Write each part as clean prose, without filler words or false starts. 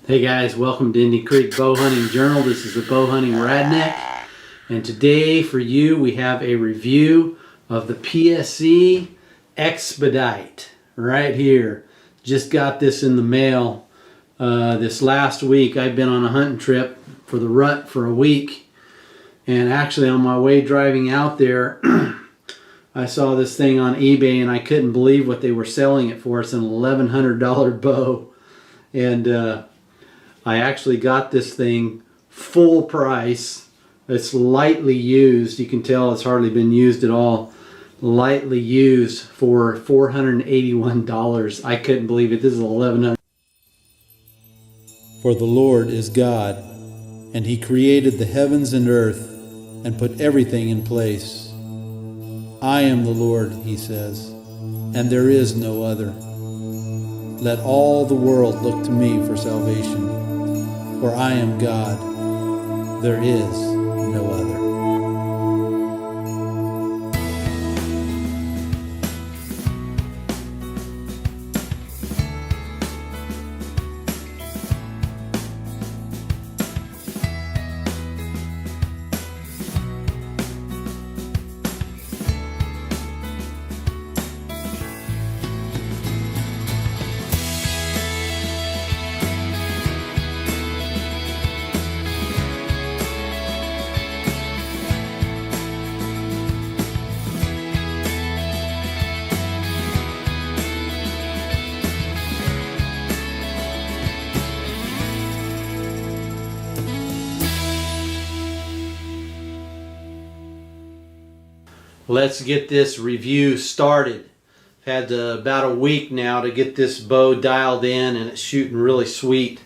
Hey guys, welcome to Indian Creek Bow Hunting Journal. This is the Bow Hunting RadNek, and today for you we have a review of the PSE Expidite right here. Just got this in the mail this last week. I've been on a hunting trip for the rut for a week, and actually on my way driving out there I saw this thing on eBay and I couldn't believe what they were selling it for. It's an $1,100 bow, and I actually got this thing full price. It's lightly used. You can tell it's hardly been used at all. Lightly used for $481. I couldn't believe it. This is $1,100. For the Lord is God, and He created the heavens and earth and put everything in place. I am the Lord, He says, and there is no other. Let all the world look to me for salvation. For I am God, there is no other. Let's get this review started. I've had about a week now to get this bow dialed in, and it's shooting really sweet.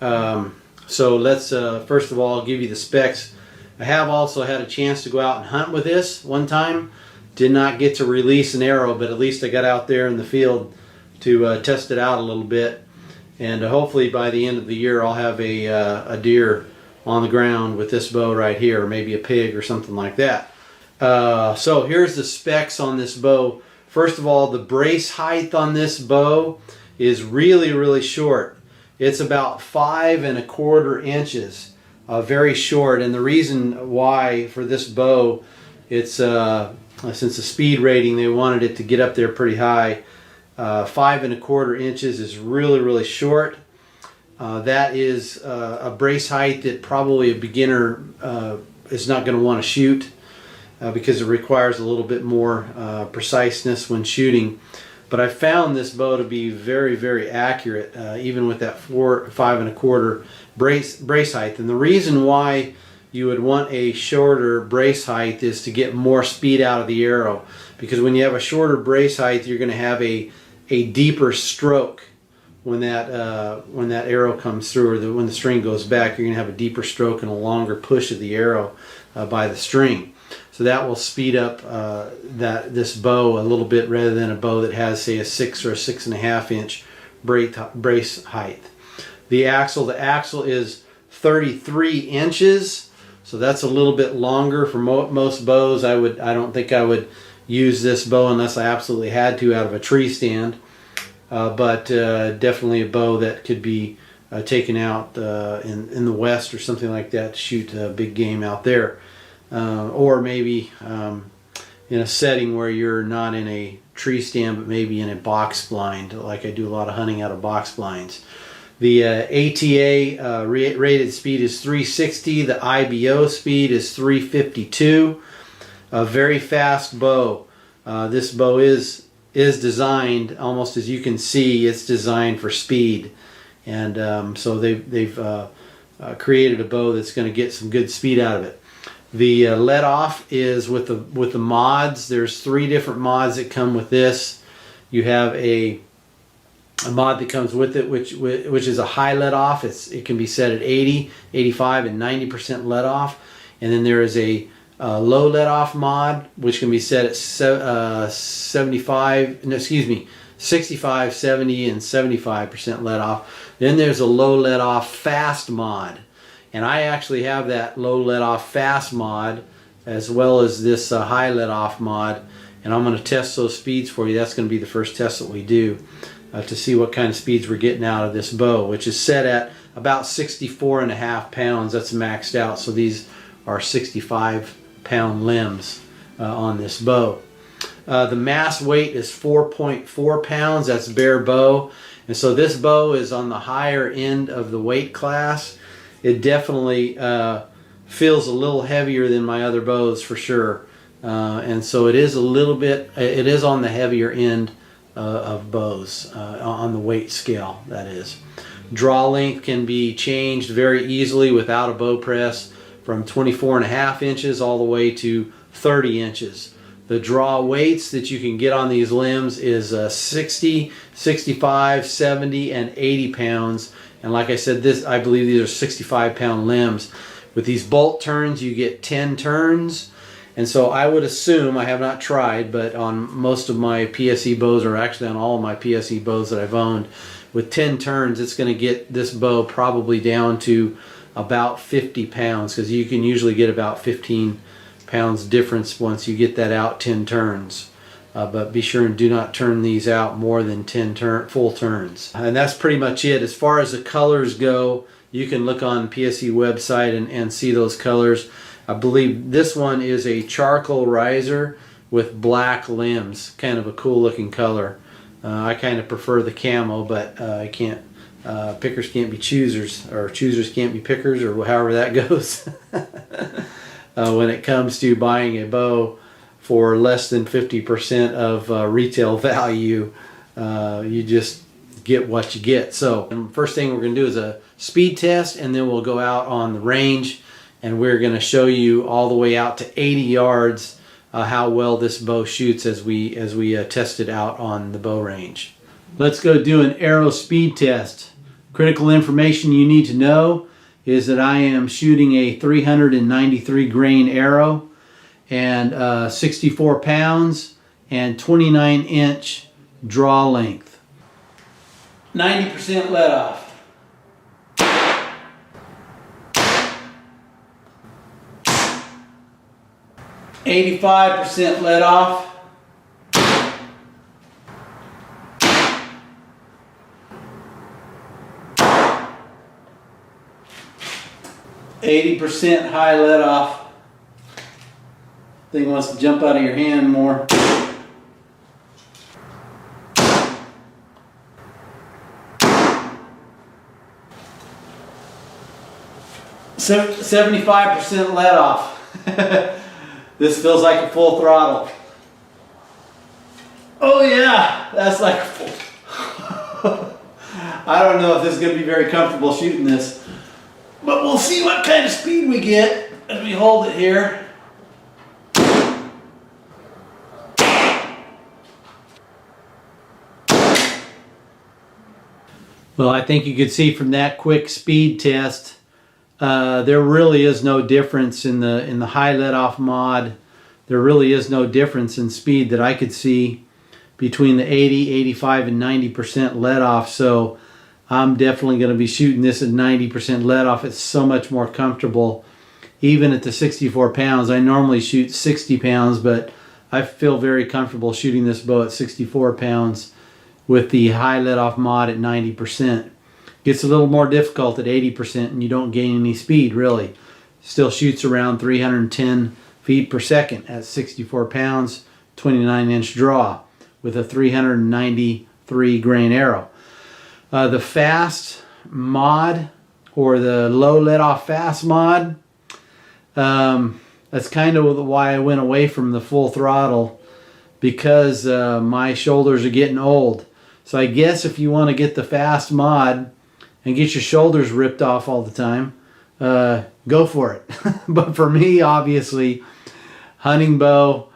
So let's first of all give you the specs. I have also had a chance to go out and hunt with this one time. Did not get to release an arrow, but at least I got out there in the field to test it out a little bit. And hopefully by the end of the year I'll have a deer on the ground with this bow right here, or maybe a pig or something like that. So here's the specs on this bow. First of all, the brace height on this bow is really short. It's about 5 1/4 inches, very short. And the reason why for this bow, it's since the speed rating, they wanted it to get up there pretty high. 5 1/4 inches is really short. That is a brace height that probably a beginner is not going to want to shoot. Because it requires a little bit more preciseness when shooting. But I found this bow to be very accurate, even with that 5 1/4 brace height. And the reason why you would want a shorter brace height is to get more speed out of the arrow. Because when you have a shorter brace height, you're going to have a deeper stroke when that arrow comes through, or when the string goes back. You're going to have a deeper stroke and a longer push of the arrow by the string. So that will speed up this bow a little bit, rather than a bow that has, say, a 6 or a 6.5 inch brace height. The axle is 33 inches, so that's a little bit longer for most bows. I don't think I would use this bow unless I absolutely had to out of a tree stand, but definitely a bow that could be taken out in the west or something like that to shoot big game out there. Or maybe in a setting where you're not in a tree stand, but maybe in a box blind, like I do a lot of hunting out of box blinds. The ATA rated speed is 360. The IBO speed is 352. A very fast bow. This bow is designed, almost as you can see, it's designed for speed, and so they've created a bow that's going to get some good speed out of it. The let off is with the mods. There's 3 different mods that come with this. You have a mod that comes with it, which is a high let off. It can be set at 80, 85, and 90% let off. And then there is a low let off mod, which can be set at 65, 70, and 75% let off. Then there's a low let off fast mod. And I actually have that low let off fast mod, as well as this high let off mod, and I'm going to test those speeds for you. That's going to be the first test that we do to see what kind of speeds we're getting out of this bow, which is set at about 64.5 pounds. That's maxed out. So these are 65-pound limbs on this bow. The mass weight is 4.4 pounds. That's bare bow. And so this bow is on the higher end of the weight class. It definitely feels a little heavier than my other bows for sure. And so it is a little bit, it is on the heavier end of bows, on the weight scale, that is. Draw length can be changed very easily without a bow press from 24.5 inches all the way to 30 inches. The draw weights that you can get on these limbs is 60, 65, 70, and 80 pounds. And like I said, I believe these are 65-pound limbs. With these bolt turns, you get 10 turns. And so I would assume, I have not tried, but on most of my PSE bows, or actually on all of my PSE bows that I've owned, with 10 turns, it's going to get this bow probably down to about 50 pounds, because you can usually get about 15 pounds difference once you get that out 10 turns. But be sure and do not turn these out more than 10 full turns. And that's pretty much it. As far as the colors go, you can look on PSE website and see those colors. I believe this one is a charcoal riser with black limbs. Kind of a cool looking color. I kind of prefer the camo, but I can't. Pickers can't be choosers, or choosers can't be pickers, or however that goes. When it comes to buying a bow for less than 50% of retail value, you just get what you get. So first thing we're going to do is a speed test, and then we'll go out on the range, and we're going to show you all the way out to 80 yards how well this bow shoots as we test it out on the bow range. Let's go do an Aero speed test. Critical information you need to know is that I am shooting a 393 grain Aero and 64 pounds and 29-inch draw length. 90% let off. 85% let off. 80% high let off. Thing wants to jump out of your hand more. 75% let off. This feels like a full throttle. Oh yeah, that's like full. I don't know if this is going to be very comfortable shooting this, but we'll see what kind of speed we get as we hold it here. Well, I think you could see from that quick speed test, there really is no difference in the high let-off mod. There really is no difference in speed that I could see between the 80, 85, and 90% let-off. So I'm definitely going to be shooting this at 90% let-off. It's so much more comfortable. Even at the 64 pounds, I normally shoot 60 pounds, but I feel very comfortable shooting this bow at 64 pounds with the high let-off mod at 90%. Gets a little more difficult at 80% and you don't gain any speed really. Still shoots around 310 feet per second at 64 pounds, 29-inch draw with a 393 grain Aero. The fast mod, or the low let-off fast mod, that's kind of why I went away from the full throttle, because my shoulders are getting old. So I guess if you want to get the fast mod and get your shoulders ripped off all the time, go for it. But for me, obviously, hunting bow,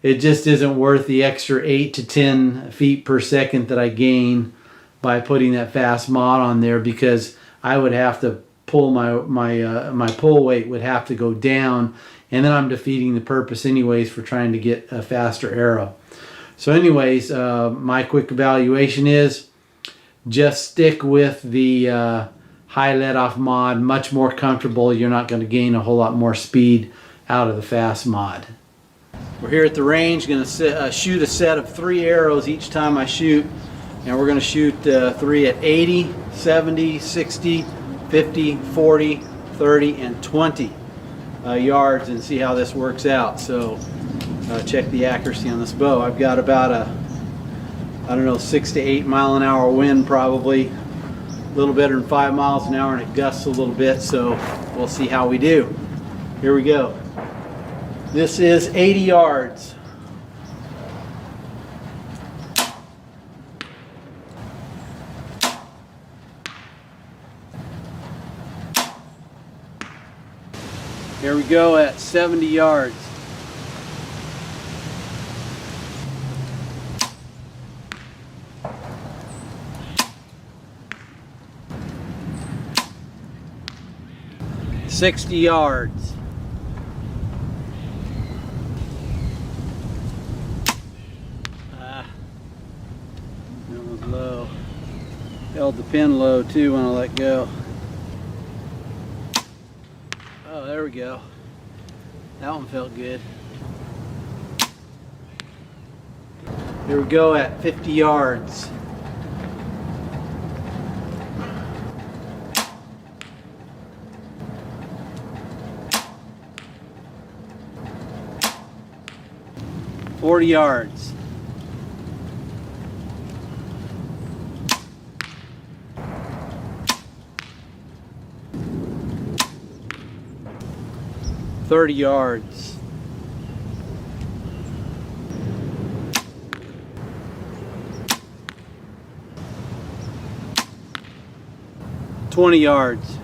it just isn't worth the extra 8 to 10 feet per second that I gain by putting that fast mod on there, because I would have to pull my pull weight would have to go down, and then I'm defeating the purpose anyways for trying to get a faster Aero. So anyways, my quick evaluation is just stick with the high let-off mod. Much more comfortable. You're not going to gain a whole lot more speed out of the fast mod. We're here at the range, going to shoot a set of 3 arrows each time I shoot. And we're going to shoot 3 at 80, 70, 60, 50, 40, 30, and 20 yards and see how this works out. So check the accuracy on this bow. I've got about a, I don't know, 6 to 8 mile an hour wind, probably a little better than 5 miles an hour, and it gusts a little bit, so we'll see how we do. Here we go. This is 80 yards. Here we go at 70 yards. $60 yards. That was low. Held the pin low too when I let go. Oh, there we go. That one felt good. Here we go at 50 yards. $40 yards. $30 yards. $20 yards.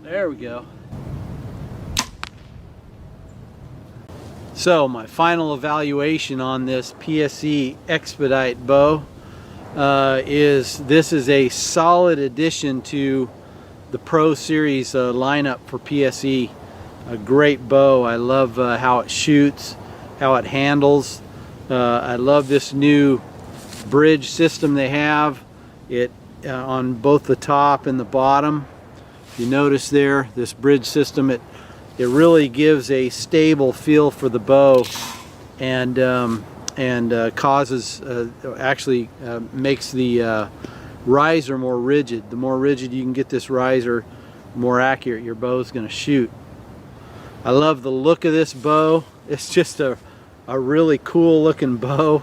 There we go. So my final evaluation on this PSE Expidite bow is this is a solid addition to the Pro Series lineup for PSE. A great bow. I love how it shoots, how it handles. I love this new bridge system they have. It on both the top and the bottom. You notice there, this bridge system, it really gives a stable feel for the bow, and causes actually makes the riser more rigid. The more rigid you can get this riser, the more accurate your bow is going to shoot. I love the look of this bow. It's just a really cool looking bow,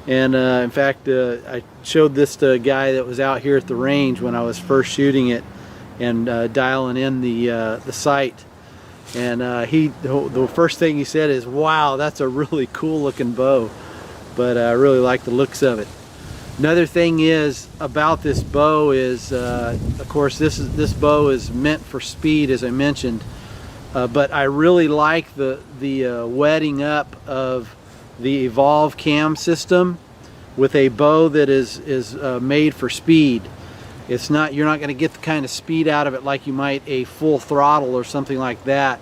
and in fact I showed this to a guy that was out here at the range when I was first shooting it and dialing in the sight, and the first thing he said is, "Wow, that's a really cool looking bow." But I really like the looks of it. Another thing is about this bow is, of course, this bow is meant for speed, as I mentioned, but I really like the wetting up of the Evolve cam system with a bow that is made for speed. It's not, you're not going to get the kind of speed out of it like you might a full throttle or something like that,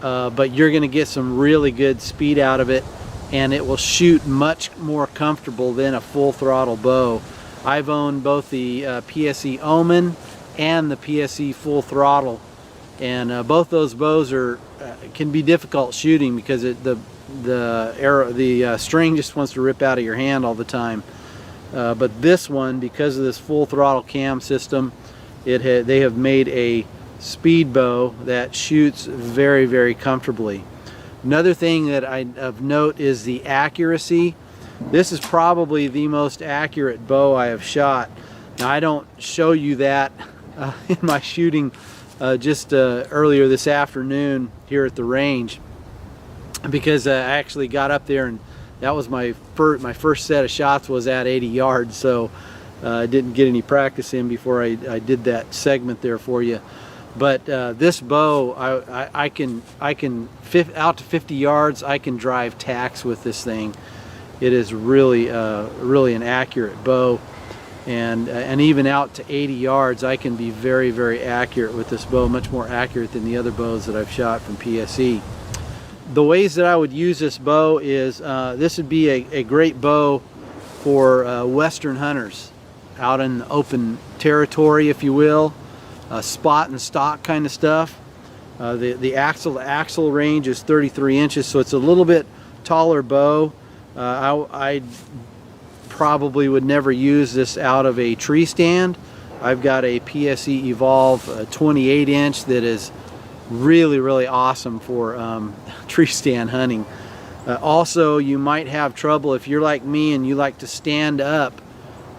but you're going to get some really good speed out of it, and it will shoot much more comfortable than a full throttle bow. I've owned both the PSE Omen and the PSE Full Throttle, and both those bows are can be difficult shooting because the string just wants to rip out of your hand all the time. But this one, because of this full throttle cam system, they have made a speed bow that shoots very, very comfortably. Another thing that of note is the accuracy. This is probably the most accurate bow I have shot. Now, I don't show you that in my shooting just earlier this afternoon here at the range, because I actually got up there and that was my first set of shots was at 80 yards, so I didn't get any practice in before I did that segment there for you. But this bow, I can out to 50 yards, I can drive tacks with this thing. It is really really an accurate bow, and even out to 80 yards, I can be very, very accurate with this bow, much more accurate than the other bows that I've shot from PSE. The ways that I would use this bow is this would be a great bow for western hunters out in the open territory, if you will, spot and stock kind of stuff. The axle range is 33 inches, so it's a little bit taller bow, I probably would never use this out of a tree stand. I've got a PSE Evolve 28 inch that is really awesome for tree stand hunting. Also, you might have trouble if you're like me and you like to stand up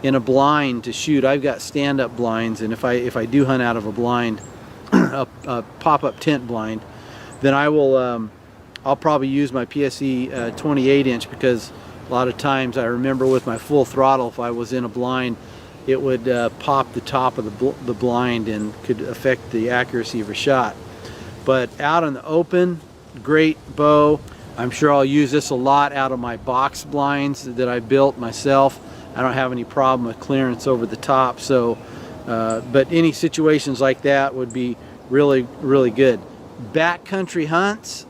in a blind to shoot. I've got stand-up blinds, and if I do hunt out of a blind, a pop-up tent blind, then I'll probably use my PSE 28 inch, because a lot of times I remember with my full throttle, if I was in a blind, it would pop the top of the blind and could affect the accuracy of a shot. But out in the open, great bow. I'm sure I'll use this a lot out of my box blinds that I built myself. I don't have any problem with clearance over the top, so but any situations like that would be really good. Backcountry hunts,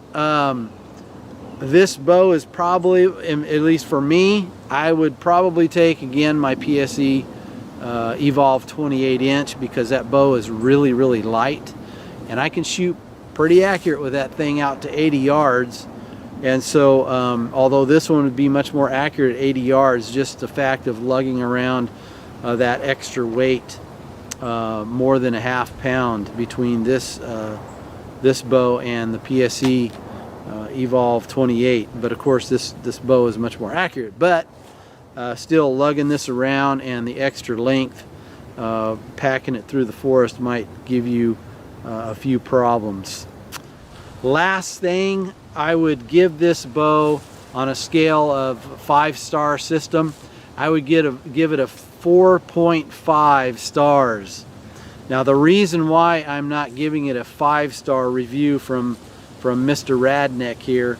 this bow is probably, at least for me, I would probably take again my PSE Evolve 28 inch, because that bow is really light, and I can shoot pretty accurate with that thing out to 80 yards. And so although this one would be much more accurate at 80 yards, just the fact of lugging around that extra weight, more than a ½ pound between this this bow and the PSE Evolve 28. But of course this bow is much more accurate, but still lugging this around and the extra length, packing it through the forest might give you a few problems. Last thing, I would give this bow on a scale of 5-star system. I would give it a 4.5 stars. Now the reason why I'm not giving it a 5-star review from Mr. RadNek here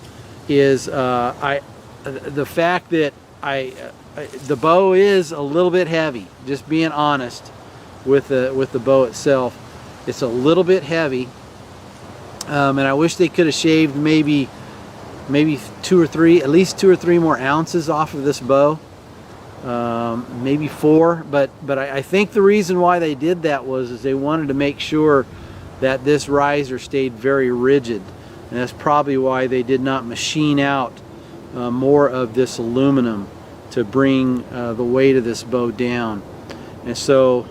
is the fact that the bow is a little bit heavy. Just being honest with the bow itself, it's a little bit heavy. And I wish they could have shaved maybe 2 or 3, at least 2 or 3 more ounces off of this bow, maybe 4. But I think the reason why they did that was they wanted to make sure that this riser stayed very rigid, and that's probably why they did not machine out more of this aluminum to bring the weight of this bow down. And so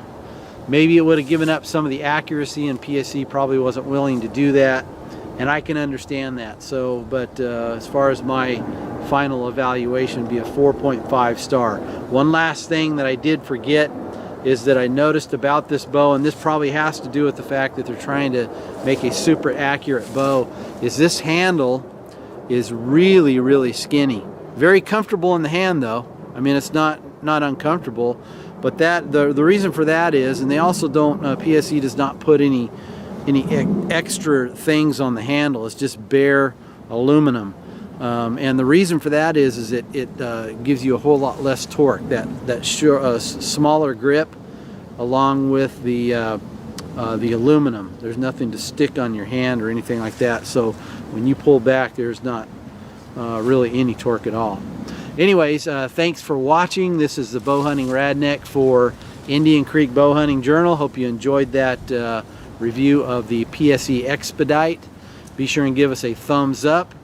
maybe it would have given up some of the accuracy, and PSE probably wasn't willing to do that, and I can understand that. So, but as far as my final evaluation, would be a 4.5 star. One last thing that I did forget is that I noticed about this bow, and this probably has to do with the fact that they're trying to make a super accurate bow, is this handle is really skinny. Very comfortable in the hand though. I mean, it's not uncomfortable. But that the reason for that is, and they also don't, PSE does not put any extra things on the handle. It's just bare aluminum, and the reason for that is it gives you a whole lot less torque. That smaller grip, along with the aluminum. There's nothing to stick on your hand or anything like that. So when you pull back, there's not really any torque at all. Anyways, thanks for watching. This is the Bow Hunting RadNek for Indian Creek Bow Hunting Journal. Hope you enjoyed that review of the PSE Expidite. Be sure and give us a thumbs up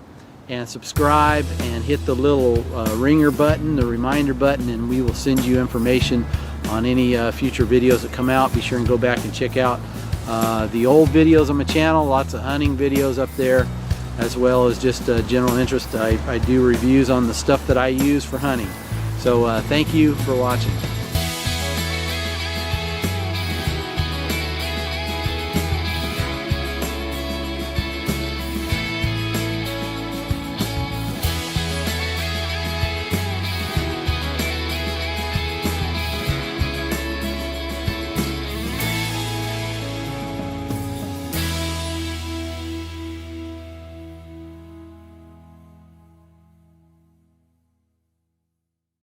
and subscribe and hit the little ringer button, the reminder button, and we will send you information on any future videos that come out. Be sure and go back and check out the old videos on my channel. Lots of hunting videos up there, as well as just general interest. I do reviews on the stuff that I use for hunting. So thank you for watching.